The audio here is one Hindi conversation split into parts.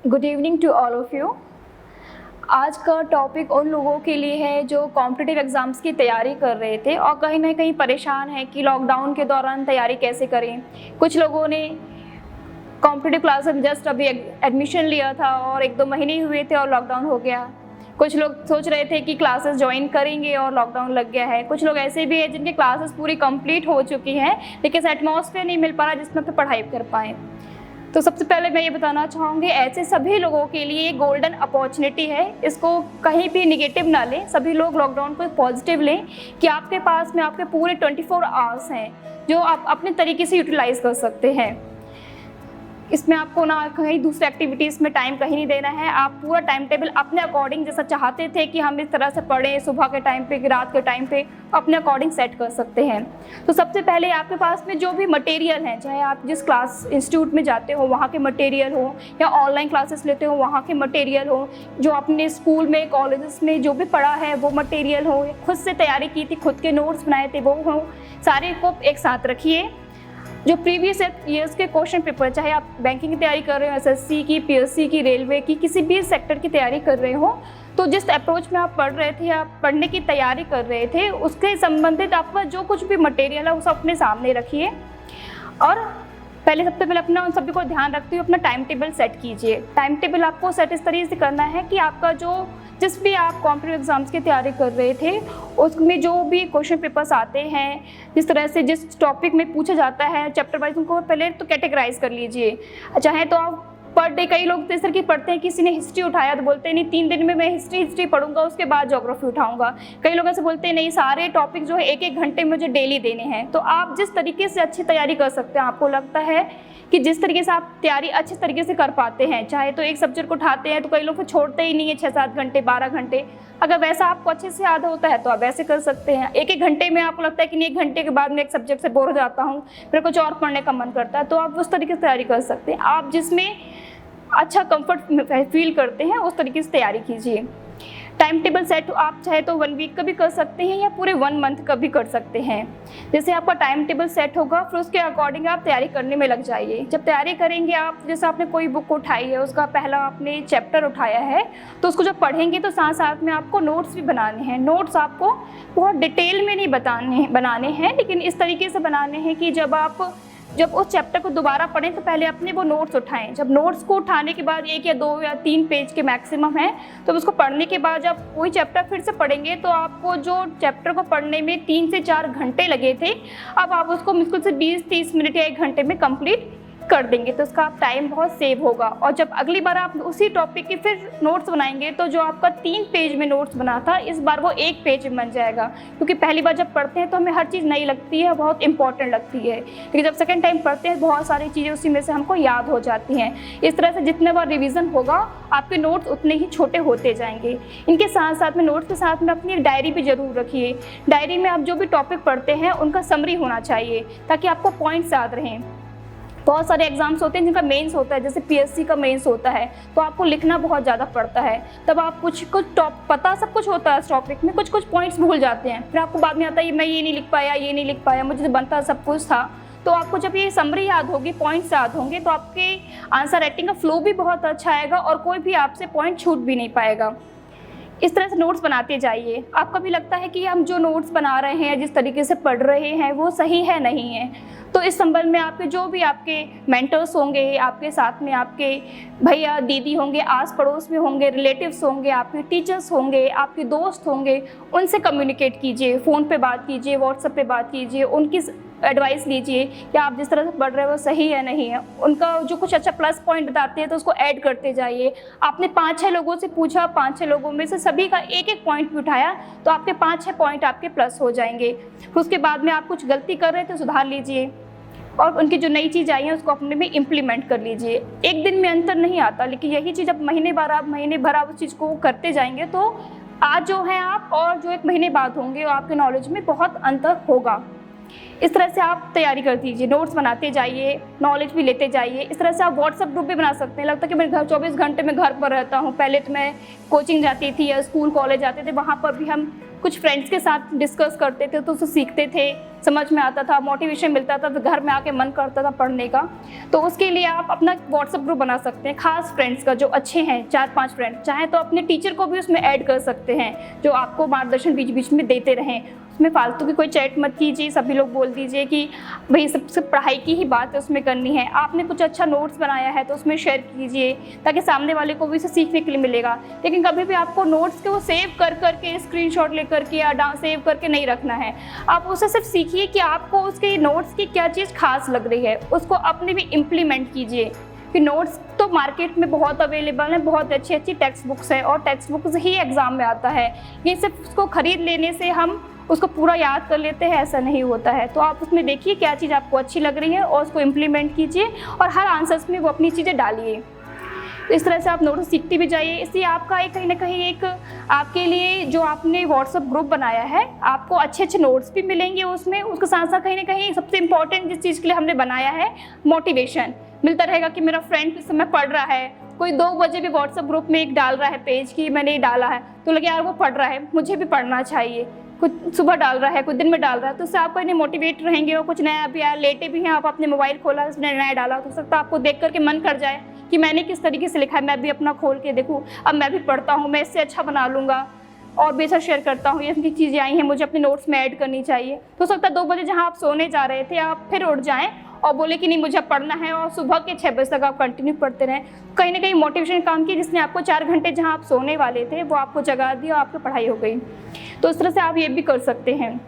Good evening to all of you. आज का टॉपिक उन लोगों के लिए है जो कॉम्पिटिटिव एग्ज़ाम्स की तैयारी कर रहे थे और कहीं ना कहीं परेशान हैं कि लॉकडाउन के दौरान तैयारी कैसे करें। कुछ लोगों ने कॉम्पिटिटिव क्लास में जस्ट अभी एडमिशन लिया था और 1-2 महीने ही हुए थे और लॉकडाउन हो गया। कुछ लोग सोच रहे थे कि क्लासेस ज्वाइन करेंगे और लॉकडाउन लग गया है। कुछ लोग ऐसे भी हैं जिनकी क्लासेस पूरी कंप्लीट हो चुकी हैं लेकिन एटमॉस्फेयर नहीं मिल पा रहा जिसमें पे पढ़ाई कर पाएँ। तो सबसे पहले मैं ये बताना चाहूँगी, ऐसे सभी लोगों के लिए ये गोल्डन अपॉर्चुनिटी है। इसको कहीं भी निगेटिव ना लें, सभी लोग लॉकडाउन को पॉजिटिव लें कि आपके पास में आपके पूरे 24 आवर्स हैं जो आप अपने तरीके से यूटिलाइज़ कर सकते हैं। इसमें आपको ना कहीं दूसरे एक्टिविटीज़ में टाइम कहीं नहीं देना है। आप पूरा टाइम टेबल अपने अकॉर्डिंग जैसा चाहते थे कि हम इस तरह से पढ़ें सुबह के टाइम पे कि रात के टाइम पे, अपने अकॉर्डिंग सेट कर सकते हैं। तो सबसे पहले आपके पास में जो भी मटेरियल हैं, चाहे आप जिस क्लास इंस्टीट्यूट में जाते हो वहाँ के मटेरियल हो या ऑनलाइन क्लासेस लेते हो वहाँ के मटेरियल हो, जो आपने स्कूल में कॉलेजेस में जो भी पढ़ा है वो मटेरियल हो, खुद से तैयारी की थी, खुद के नोट्स बनाए थे वो हो, सारे को एक साथ रखिए। जो प्रीवियस ईयर्स के क्वेश्चन पेपर, चाहे आप बैंकिंग की तैयारी कर रहे हो, एसएससी की, पीएससी की, रेलवे की, किसी भी सेक्टर की तैयारी कर रहे हो, तो जिस अप्रोच में आप पढ़ रहे थे, आप पढ़ने की तैयारी कर रहे थे, उसके संबंधित आपका जो कुछ भी मटेरियल है उसे अपने सामने रखिए। और सबसे पहले अपना उन सभी को ध्यान रखते हुए अपना टाइम टेबल सेट कीजिए। टाइम टेबल आपको सेट इस तरीके से करना है कि आपका जिस भी आप कॉम्पिटिटिव एग्जाम्स की तैयारी कर रहे थे उसमें जो भी क्वेश्चन पेपर्स आते हैं, जिस तरह से जिस टॉपिक में पूछा जाता है चैप्टर वाइज, उनको पहले तो कैटेगराइज कर लीजिए। चाहे तो आप पर डे, कई लोग इस तरह की पढ़ते हैं, किसी ने हिस्ट्री उठाया तो बोलते हैं नहीं 3 दिन में मैं हिस्ट्री पढ़ूंगा, उसके बाद ज्योग्राफी उठाऊंगा। कई लोग ऐसे बोलते हैं नहीं सारे टॉपिक जो है 1-1 घंटे मुझे डेली देने हैं। तो आप जिस तरीके से अच्छी तैयारी कर सकते हैं, आपको लगता है कि जिस तरीके से आप तैयारी अच्छे तरीके से कर पाते हैं, चाहे तो एक सब्जेक्ट को उठाते हैं तो कई लोग फिर छोड़ते ही नहीं है 6-7 घंटे 12 घंटे। अगर वैसा आपको अच्छे से याद होता है तो आप वैसे कर सकते हैं। 1-1 घंटे में आपको लगता है कि नहीं 1 घंटे के बाद मैं एक सब्जेक्ट से बोर हो जाता हूँ, मेरे कुछ और पढ़ने का मन करता है, तो आप उस तरीके से तैयारी कर सकते हैं। आप जिसमें अच्छा कंफर्ट फील करते हैं उस तरीके से तैयारी कीजिए। टाइम टेबल सेट आप चाहे तो 1 वीक का भी कर सकते हैं या पूरे 1 मंथ का भी कर सकते हैं। जैसे आपका टाइम टेबल सेट होगा फिर उसके अकॉर्डिंग आप तैयारी करने में लग जाइए। जब तैयारी करेंगे आप, जैसे आपने कोई बुक उठाई है, उसका पहला आपने चैप्टर उठाया है, तो उसको जब पढ़ेंगे तो साथ साथ में आपको नोट्स भी बनाने हैं। नोट्स आपको बहुत डिटेल में नहीं बनाने हैं, लेकिन इस तरीके से बनाने हैं कि जब उस चैप्टर को दोबारा पढ़ें तो पहले अपने वो नोट्स उठाएं। जब नोट्स को उठाने के बाद 1 या 2 या 3 पेज के मैक्सिमम है, तो उसको पढ़ने के बाद जब वही चैप्टर फिर से पढ़ेंगे तो आपको जो चैप्टर को पढ़ने में 3 से 4 घंटे लगे थे, अब आप उसको मुश्किल से 20-30 मिनट या 1 घंटे में कंप्लीट कर देंगे। तो उसका आप टाइम बहुत सेव होगा। और जब अगली बार आप उसी टॉपिक के फिर नोट्स बनाएंगे तो जो आपका 3 पेज में नोट्स बना था, इस बार वो 1 पेज में बन जाएगा। क्योंकि पहली बार जब पढ़ते हैं तो हमें हर चीज़ नई लगती है, बहुत इंपॉर्टेंट लगती है, लेकिन जब सेकेंड टाइम पढ़ते हैं बहुत सारी चीज़ें उसी में से हमको याद हो जाती हैं। इस तरह से जितने बार रिविज़न होगा आपके नोट्स उतने ही छोटे होते जाएंगे। इनके साथ साथ में नोट्स के साथ में अपनी एक डायरी भी ज़रूर रखिए। डायरी में आप जो भी टॉपिक पढ़ते हैं उनका समरी होना चाहिए ताकि आपको पॉइंट्स याद रहें। बहुत सारे एग्जाम्स होते हैं जिनका मेंस होता है, जैसे पीएससी का मेंस होता है, तो आपको लिखना बहुत ज़्यादा पड़ता है। तब आप कुछ पता सब कुछ होता है इस टॉपिक में, कुछ पॉइंट्स भूल जाते हैं, फिर आपको बाद में आता है मैं ये नहीं लिख पाया, मुझे बनता सब कुछ था। तो आपको जब ये समरी याद होगी, पॉइंट्स याद होंगे, तो आपके आंसर राइटिंग का फ्लो भी बहुत अच्छा आएगा और कोई भी आपसे पॉइंट छूट भी नहीं पाएगा। इस तरह से नोट्स बनाते जाइए। आपको भी लगता है कि हम जो नोट्स बना रहे हैं, जिस तरीके से पढ़ रहे हैं, वो सही है नहीं है, तो इस संबंध में आपके जो भी आपके मेंटर्स होंगे, आपके साथ में आपके भैया दीदी होंगे, आस पड़ोस में होंगे, रिलेटिव्स होंगे, आपके टीचर्स होंगे, आपके दोस्त होंगे, उनसे कम्युनिकेट कीजिए, फ़ोन पे बात कीजिए, व्हाट्सएप पे बात कीजिए, उनकी एडवाइस लीजिए कि आप जिस तरह से पढ़ रहे हो वो सही है नहीं है। उनका जो कुछ अच्छा प्लस पॉइंट बताते हैं तो उसको ऐड करते जाइए। आपने 5-6 लोगों से पूछा, 5-6 लोगों में से सभी का 1-1 पॉइंट भी उठाया तो आपके 5-6 पॉइंट आपके प्लस हो जाएंगे। फिर उसके बाद में आप कुछ गलती कर रहे थे तो सुधार लीजिए और उनकी जो नई चीज़ आई है उसको अपने में इम्प्लीमेंट कर लीजिए। एक दिन में अंतर नहीं आता, लेकिन यही चीज़ अब महीने भर आप उस चीज़ को करते जाएंगे तो आज जो है आप और जो 1 महीने बाद होंगे आपके नॉलेज में बहुत अंतर होगा। इस तरह से आप तैयारी कर दीजिए, नोट्स बनाते जाइए, नॉलेज भी लेते जाइए। इस तरह से आप व्हाट्सएप ग्रुप भी बना सकते हैं। लगता है कि मैं 24 घंटे में घर पर रहता हूँ, पहले तो मैं कोचिंग जाती थी या स्कूल कॉलेज जाते थे, वहाँ पर भी हम कुछ फ्रेंड्स के साथ डिस्कस करते थे तो उससे सीखते थे, समझ में आता था, मोटिवेशन मिलता था, तो घर में आके मन करता था पढ़ने का। तो उसके लिए आप अपना व्हाट्सएप ग्रुप बना सकते हैं खास फ्रेंड्स का, जो अच्छे हैं 4-5 फ्रेंड। चाहे तो अपने टीचर को भी उसमें ऐड कर सकते हैं, जो आपको मार्गदर्शन बीच बीच में देते रहें। उसमें फालतू की कोई चैट मत कीजिए, सभी लोग बोल दीजिए कि भाई सबसे पढ़ाई की ही बात है उसमें करनी है। आपने कुछ अच्छा नोट्स बनाया है तो उसमें शेयर कीजिए, ताकि सामने वाले को भी इसे सीखने के लिए मिलेगा। लेकिन कभी भी आपको नोट्स के वो सेव कर करके, स्क्रीनशॉट लेकर के या सेव करके नहीं रखना है। आप उसे सिर्फ सीखिए कि आपको उसके नोट्स की क्या चीज़ खास लग रही है, उसको अपने भी इम्प्लीमेंट कीजिए। कि नोट्स तो मार्केट में बहुत अवेलेबल है, बहुत अच्छी अच्छी टेक्स्ट बुक्स है और टेक्स्ट बुक्स ही एग्ज़ाम में आता है। ये सिर्फ उसको ख़रीद लेने से हम उसको पूरा याद कर लेते हैं, ऐसा नहीं होता है। तो आप उसमें देखिए क्या चीज़ आपको अच्छी लग रही है और उसको इम्प्लीमेंट कीजिए और हर आंसर्स में वो अपनी चीज़ें डालिए। इस तरह से आप नोट्स सीखते भी जाइए। इससे आपका एक कहीं ना कहीं एक आपके लिए जो आपने व्हाट्सएप ग्रुप बनाया है, आपको अच्छे अच्छे नोट्स भी मिलेंगे उसमें। उसके साथ साथ कहीं ना कहीं सबसे इंपॉर्टेंट जिस चीज़ के लिए हमने बनाया है, मोटिवेशन मिलता रहेगा कि मेरा फ्रेंड इस समय पढ़ रहा है। कोई 2 बजे भी व्हाट्सएप ग्रुप में एक डाल रहा है पेज की मैंने ये डाला है, तो लगे यार वो पढ़ रहा है, मुझे भी पढ़ना चाहिए। कुछ सुबह डाल रहा है, कुछ दिन में डाल रहा है, तो उससे आप कहीं मोटिवेट रहेंगे। और कुछ नया भी आया, लेटे भी हैं आप, अपने मोबाइल खोला, उसने नया डाला, तो हो सकता है आपको देख करके मन कर जाए कि मैंने किस तरीके से लिखा है, मैं भी अपना खोल के देखूँ, अब मैं भी पढ़ता हूँ, मैं इससे अच्छा बना लूँगा और बेहतर शेयर करता हूँ। ये चीज़ें आई हैं, मुझे अपने नोट्स में ऐड करनी चाहिए। तो हो सकता है 2 बजे जहाँ आप सोने जा रहे थे आप फिर उठ जाएँ और बोले कि नहीं मुझे पढ़ना है, और सुबह के 6 बजे तक आप कंटिन्यू पढ़ते रहें। कहीं ना कहीं मोटिवेशन काम की, जिसने आपको 4 घंटे जहाँ आप सोने वाले थे वो आपको जगा दिया और आपकी पढ़ाई हो गई। तो इस तरह से आप ये भी कर सकते हैं।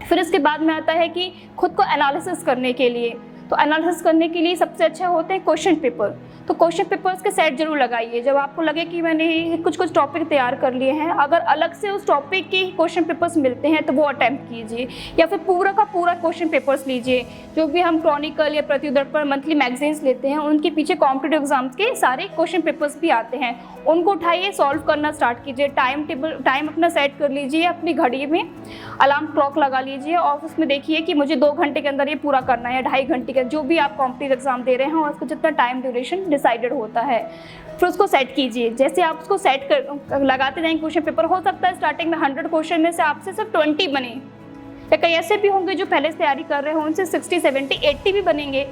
फिर इसके बाद में आता है कि खुद को एनालिसिस करने के लिए, तो एनालिसिस करने के लिए सबसे अच्छा होते हैं क्वेश्चन पेपर। तो क्वेश्चन पेपर्स के सेट जरूर लगाइए। जब आपको लगे कि मैंने कुछ टॉपिक तैयार कर लिए हैं, अगर अलग से उस टॉपिक के क्वेश्चन पेपर्स मिलते हैं तो वो अटैम्प्ट कीजिए, या फिर पूरा का पूरा क्वेश्चन पेपर्स लीजिए। जो भी हम क्रॉनिकल या प्रतिदर्पण मंथली मैगजीन्स लेते हैं, उनके पीछे कॉम्पिटिटिव एग्जाम्स के सारे क्वेश्चन पेपर्स भी आते हैं, उनको उठाइए, सॉल्व करना स्टार्ट कीजिए। टाइम अपना सेट कर लीजिए, अपनी घड़ी में अलार्म क्लॉक लगा लीजिए और उसमें देखिए कि मुझे 2 घंटे के अंदर ये पूरा करना है या 2.5 घंटे का, जो भी आप कॉम्पिटिटिव एग्जाम दे रहे हैं और उसका जितना टाइम ड्यूरेशन डिसाइडेड होता है, फिर उसको सेट कीजिए। जैसे आप उसको सेट कर लगाते जाएंगे क्वेश्चन पेपर, हो सकता है स्टार्टिंग में 100 क्वेश्चन में से आपसे सिर्फ 20 बने, या कई ऐसे भी होंगे जो पहले से तैयारी कर रहे हों उनसे 60, 70, 80 भी बनेंगे।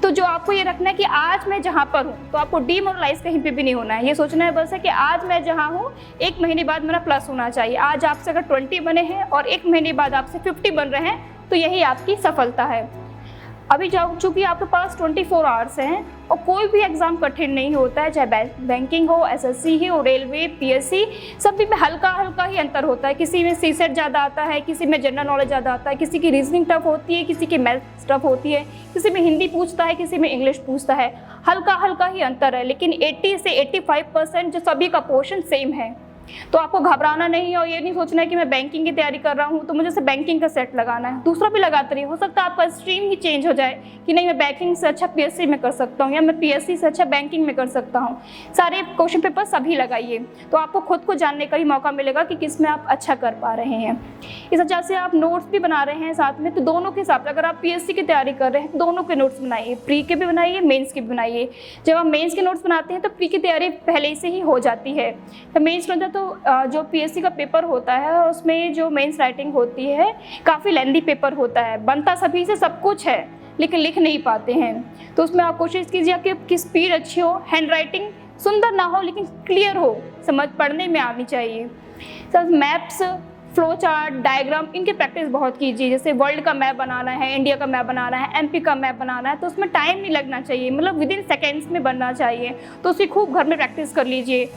तो जो आपको ये रखना है कि आज मैं जहाँ पर हूँ, तो आपको डीमोरलाइज कहीं पे भी नहीं होना है। ये सोचना है बस है कि आज मैं जहाँ हूँ 1 महीने बाद मेरा प्लस होना चाहिए। आज आपसे अगर 20 बने हैं और 1 महीने बाद आपसे 50 बन रहे हैं, तो यही आपकी सफलता है। अभी चूँकि आपके पास 24 आवर्स हैं और कोई भी एग्ज़ाम कठिन नहीं होता है, चाहे बैंकिंग हो, एसएससी हो, रेलवे, पीएससी, सभी में हल्का हल्का ही अंतर होता है। किसी में सीसेट ज़्यादा आता है, किसी में जनरल नॉलेज ज़्यादा आता है, किसी की रीजनिंग टफ होती है, किसी की मैथ्स टफ होती है, किसी में हिंदी पूछता है, किसी में इंग्लिश पूछता है। हल्का हल्का ही अंतर है, लेकिन 80 से 85% जो सभी का पोर्शन सेम है। तो आपको घबराना नहीं है और ये नहीं सोचना है कि मैं बैंकिंग की तैयारी कर रहा हूँ तो मुझे सिर्फ बैंकिंग का सेट लगाना है, दूसरा भी लगाते रहिए। हो सकता है आपका स्ट्रीम ही चेंज हो जाए कि नहीं मैं बैंकिंग से अच्छा पीएससी में कर सकता हूँ, या मैं पीएससी से अच्छा बैंकिंग में कर सकता हूँ। सारे क्वेश्चन पेपर सभी लगाइए, तो आपको खुद को जानने का ही मौका मिलेगा कि किस में आप अच्छा कर पा रहे हैं। इस वजह से आप नोट्स भी बना रहे हैं साथ में, तो दोनों के हिसाब से अगर आप पीएससी की तैयारी कर रहे हैं तो दोनों के नोट्स बनाइए, प्री के भी बनाइए, मेन्स के भी बनाइए। जब आप मेन्स के नोट्स बनाते हैं तो प्री की तैयारी पहले से ही हो जाती है। तो मेन्स होता है तो जो पीएससी का पेपर होता है उसमें जो मेंस राइटिंग होती है काफ़ी लेंदी पेपर होता है, बनता सभी से सब कुछ है लेकिन लिख नहीं पाते हैं। तो उसमें आप कोशिश कीजिए कि आपकी स्पीड अच्छी हो, हैंड राइटिंग सुंदर ना हो लेकिन क्लियर हो, समझ पढ़ने में आनी चाहिए। Sir maps, flow chart, diagram, इनकी प्रैक्टिस बहुत कीजिए। जैसे वर्ल्ड का मैप बनाना है, इंडिया का मैप बनाना है, एमपी का मैप बनाना है, तो उसमें टाइम नहीं लगना चाहिए, मतलब विदिन सेकेंड्स में बनना चाहिए। तो उसकी खूब घर में प्रैक्टिस कर लीजिए,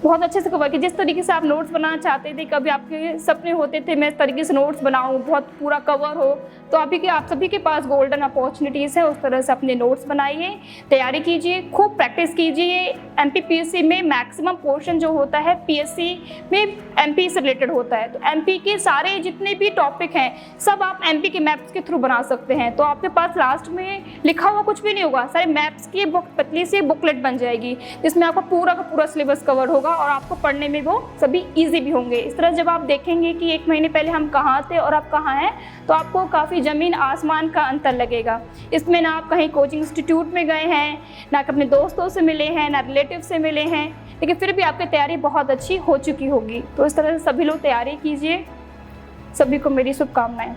बहुत अच्छे से कवर किए। जिस तरीके से आप नोट्स बनाना चाहते थे, कभी आपके सपने होते थे मैं इस तरीके से नोट्स बनाऊं, बहुत पूरा कवर हो, तो आप सभी के पास गोल्डन अपॉर्चुनिटीज़ है। उस तरह से अपने नोट्स बनाइए, तैयारी कीजिए, खूब प्रैक्टिस कीजिए। एमपी पीएससी में मैक्सिमम पोर्शन जो होता है पीएससी में एमपी से रिलेटेड होता है, तो एमपी के सारे जितने भी टॉपिक हैं सब आप एमपी के मैप्स के थ्रू बना सकते हैं। तो आपके पास लास्ट में लिखा हुआ कुछ भी नहीं होगा, सारे मैप्स की पतली सी बुकलेट बन जाएगी जिसमें आपका पूरा का पूरा सिलेबस कवर होगा और आपको पढ़ने में वो सभी इजी भी होंगे। इस तरह जब आप देखेंगे कि 1 महीने पहले हम कहाँ थे और अब कहाँ हैं, तो आपको काफ़ी ज़मीन आसमान का अंतर लगेगा। इसमें ना आप कहीं कोचिंग इंस्टीट्यूट में गए हैं, ना अपने दोस्तों से मिले हैं, ना रिलेटिव से मिले हैं, लेकिन फिर भी आपकी तैयारी बहुत अच्छी हो चुकी होगी। तो इस तरह से सभी लोग तैयारी कीजिए। सभी को मेरी शुभकामनाएं।